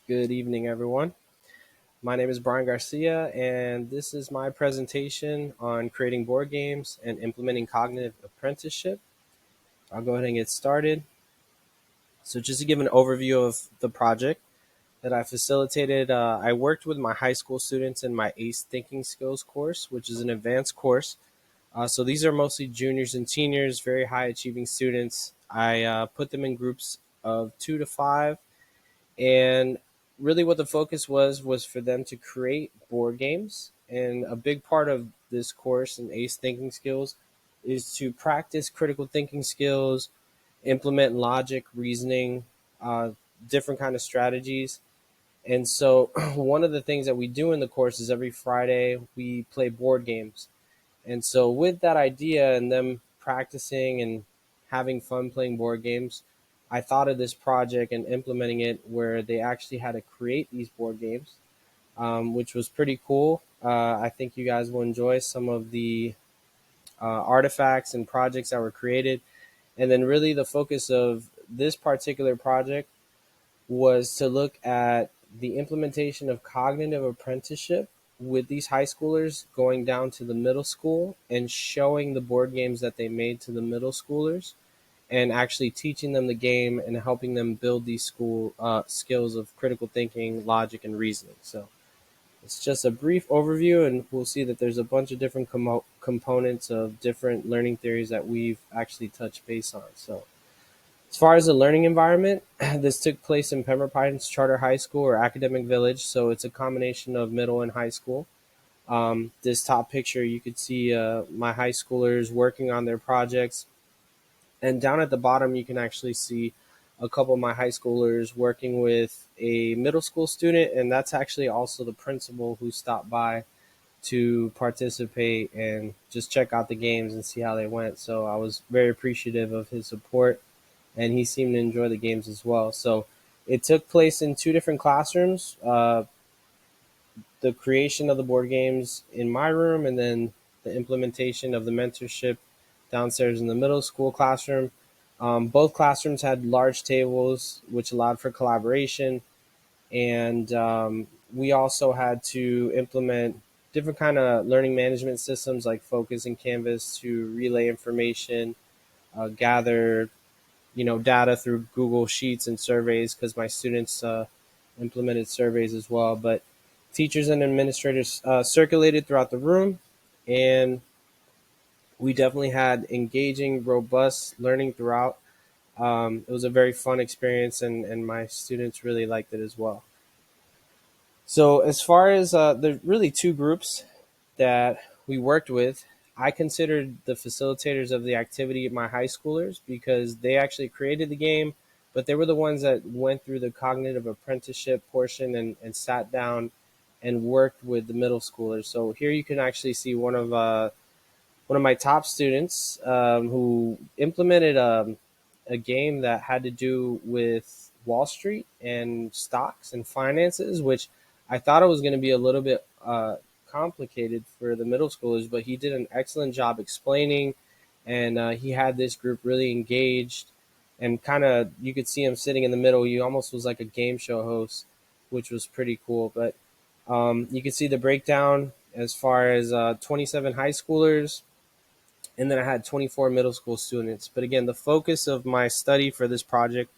Good evening, everyone. My name is Brian Garcia, and this is my presentation on creating board games and implementing cognitive apprenticeship. I'll go ahead and get started. So, just to give an overview of the project that I facilitated, I worked with my high school students in my ACE Thinking Skills course, which is an advanced course. So, these are mostly juniors and seniors, very high achieving students. I put them in groups of 2 to 5, and really what the focus was for them to create board games. And a big part of this course in ACE Thinking Skills is to practice critical thinking skills, implement logic, reasoning, uh, different kind of strategies. And so one of the things that we do in the course is every Friday we play board games. And so with that idea and them practicing and having fun playing board games, I thought of this project and implementing it where they actually had to create these board games, which was pretty cool. I think you guys will enjoy some of the artifacts and projects that were created. And then, really, the focus of this particular project was to look at the implementation of cognitive apprenticeship with these high schoolers going down to the middle school and showing the board games that they made to the middle schoolers and actually teaching them the game and helping them build these school skills of critical thinking, logic, and reasoning. So it's just a brief overview, and we'll see that there's a bunch of different components of different learning theories that we've actually touched base on. So as far as the learning environment, this took place in Pembroke Pines Charter High School or Academic Village, so it's a combination of middle and high school. This top picture, you could see my high schoolers working on their projects, and down at the bottom, you can actually see a couple of my high schoolers working with a middle school student, and that's actually also the principal who stopped by to participate and just check out the games and see how they went. So I was very appreciative of his support, and he seemed to enjoy the games as well. So it took place in two different classrooms. The creation of the board games in my room, and then the implementation of the mentorship downstairs in the middle school classroom. Both classrooms had large tables, which allowed for collaboration, and we also had to implement different kind of learning management systems like Focus and Canvas to relay information, gather data through Google Sheets and surveys because my students implemented surveys as well. But teachers and administrators circulated throughout the room, and we definitely had engaging, robust learning throughout. It was a very fun experience, and my students really liked it as well. So, as far as the really two groups that we worked with, I considered the facilitators of the activity my high schoolers because they actually created the game, but they were the ones that went through the cognitive apprenticeship portion and sat down and worked with the middle schoolers. So here you can actually see one of my top students who implemented a game that had to do with Wall Street and stocks and finances, which I thought it was going to be a little bit complicated for the middle schoolers, but he did an excellent job explaining, and he had this group really engaged, and kind of you could see him sitting in the middle. He almost was like a game show host, which was pretty cool. But you can see the breakdown as far as 27 high schoolers, and then I had 24 middle school students. But again, the focus of my study for this project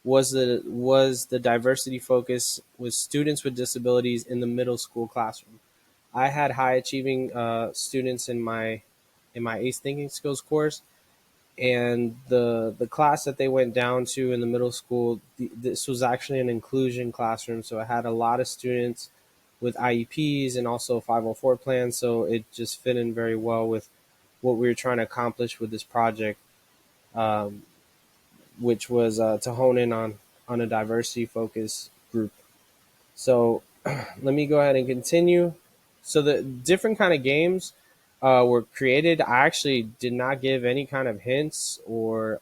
was the diversity focus with students with disabilities in the middle school classroom. I had high achieving students in my ACE Thinking Skills course, and the class that they went down to in the middle school, this was actually an inclusion classroom, so it had a lot of students with IEPs and also 504 plans, so it just fit in very well with what we were trying to accomplish with this project, um, which was to hone in on a diversity focused group. So let me go ahead and continue. So the different kind of games were created. I actually did not give any kind of hints or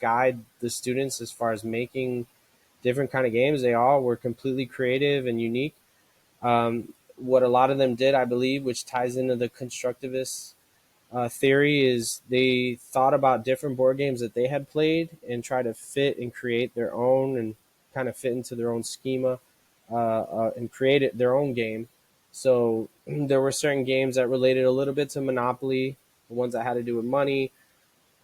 guide the students as far as making different kind of games. They all were completely creative and unique. What a lot of them did, I believe, which ties into the constructivist theory, is they thought about different board games that they had played and try to fit and create their own. And kind of fit into their own schema and create their own game. So there were certain games that related a little bit to Monopoly, the ones that had to do with money.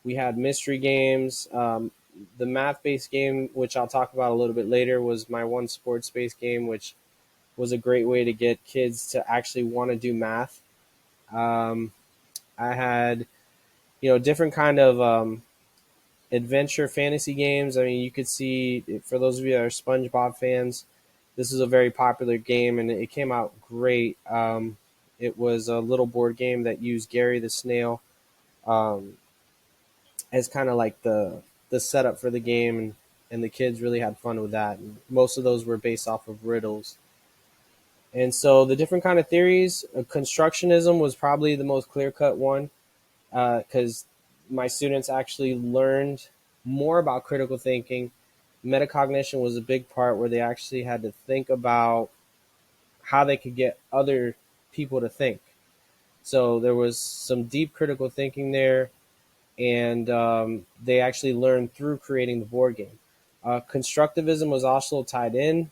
We had mystery games. The math based game, which I'll talk about a little bit later, was my one sports based game, which was a great way to get kids to actually want to do math. Um, I had, different kind of adventure fantasy games. I mean, you could see, for those of you that are SpongeBob fans, this is a very popular game and it came out great. It was a little board game that used Gary the Snail um, as kind of like the setup for the game, and the kids really had fun with that. And most of those were based off of riddles. And so the different kind of theories, constructionism was probably the most clear cut one because my students actually learned more about critical thinking. Metacognition was a big part where they actually had to think about how they could get other people to think. So there was some deep critical thinking there, and they actually learned through creating the board game. Constructivism was also tied in.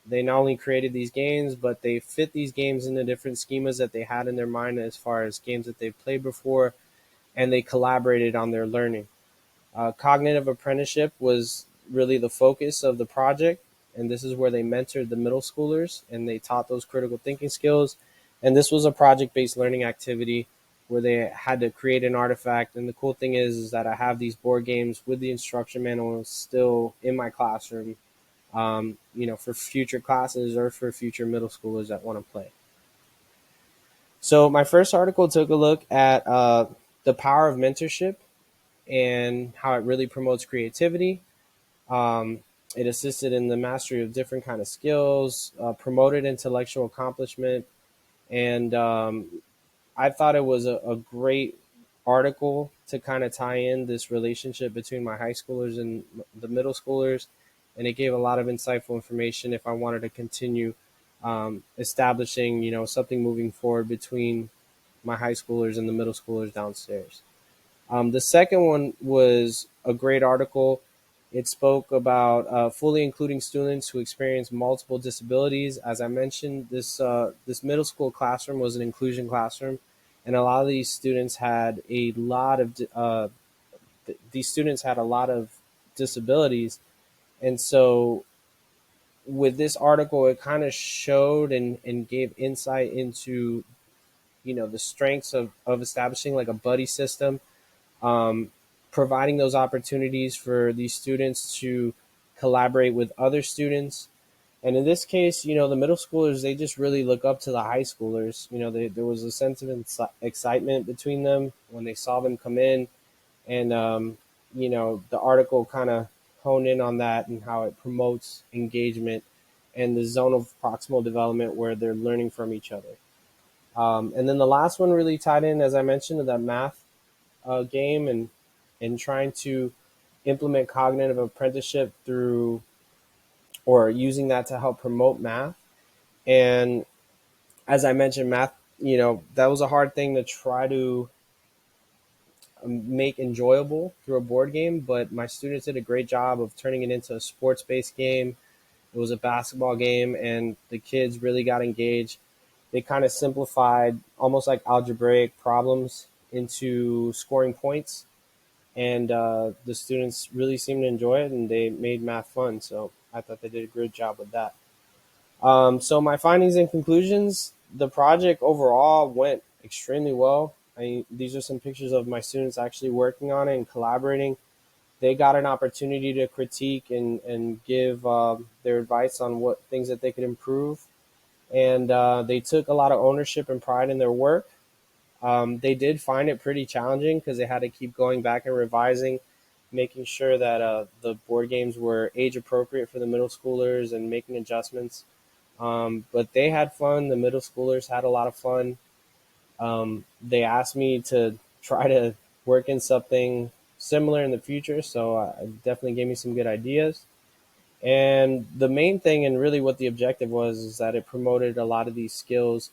They not only created these games, but they fit these games into different schemas that they had in their mind as far as games that they've played before, and they collaborated on their learning. Cognitive apprenticeship was really the focus of the project, and this is where they mentored the middle schoolers and they taught those critical thinking skills. And this was a project based learning activity where they had to create an artifact. And the cool thing is that I have these board games with the instruction manuals still in my classroom, for future classes or for future middle schoolers that want to play. So my first article took a look at the power of mentorship and how it really promotes creativity. Um, it assisted in the mastery of different kind of skills, promoted intellectual accomplishment, and I thought it was a great article to kind of tie in this relationship between my high schoolers and the middle schoolers, and it gave a lot of insightful information if I wanted to continue establishing, something moving forward between my high schoolers and the middle schoolers downstairs. The second one was a great article. It spoke about fully including students who experience multiple disabilities. As I mentioned, this middle school classroom was an inclusion classroom, and a lot of these students had a lot of these students had a lot of disabilities, and so with this article, it kind of showed and gave insight into the strengths of establishing like a buddy system, um, providing those opportunities for these students to collaborate with other students. And in this case, the middle schoolers, they just really look up to the high schoolers. There was a sense of excitement between them when they saw them come in. And, the article kind of honed in on that and how it promotes engagement and the zone of proximal development where they're learning from each other. And then the last one really tied in, as I mentioned, to that math game and trying to implement cognitive apprenticeship through or using that to help promote math. And as I mentioned, math, that was a hard thing to try to make enjoyable through a board game, but my students did a great job of turning it into a sports based game. It was a basketball game, and the kids really got engaged. They kind of simplified almost like algebraic problems into scoring points, and the students really seemed to enjoy it, and they made math fun. So I thought they did a great job with that. So my findings and conclusions: the project overall went extremely well. These are some pictures of my students actually working on it and collaborating. They got an opportunity to critique and give their advice on what things that they could improve, and they took a lot of ownership and pride in their work. They did find it pretty challenging because they had to keep going back and revising, making sure that the board games were age appropriate for the middle schoolers and making adjustments. But they had fun. The middle schoolers had a lot of fun. They asked me to try to work in something similar in the future, so it definitely gave me some good ideas. And the main thing, and really what the objective was, is that it promoted a lot of these skills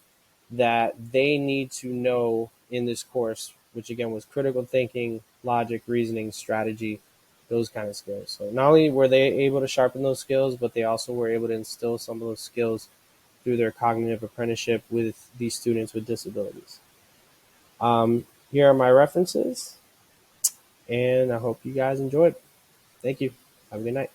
that they need to know in this course, which again was critical thinking, logic, reasoning, strategy. those kind of skills. So not only were they able to sharpen those skills, but they also were able to instill some of those skills through their cognitive apprenticeship with these students with disabilities. Here are my references, and I hope you guys enjoyed. Thank you. Have a good night.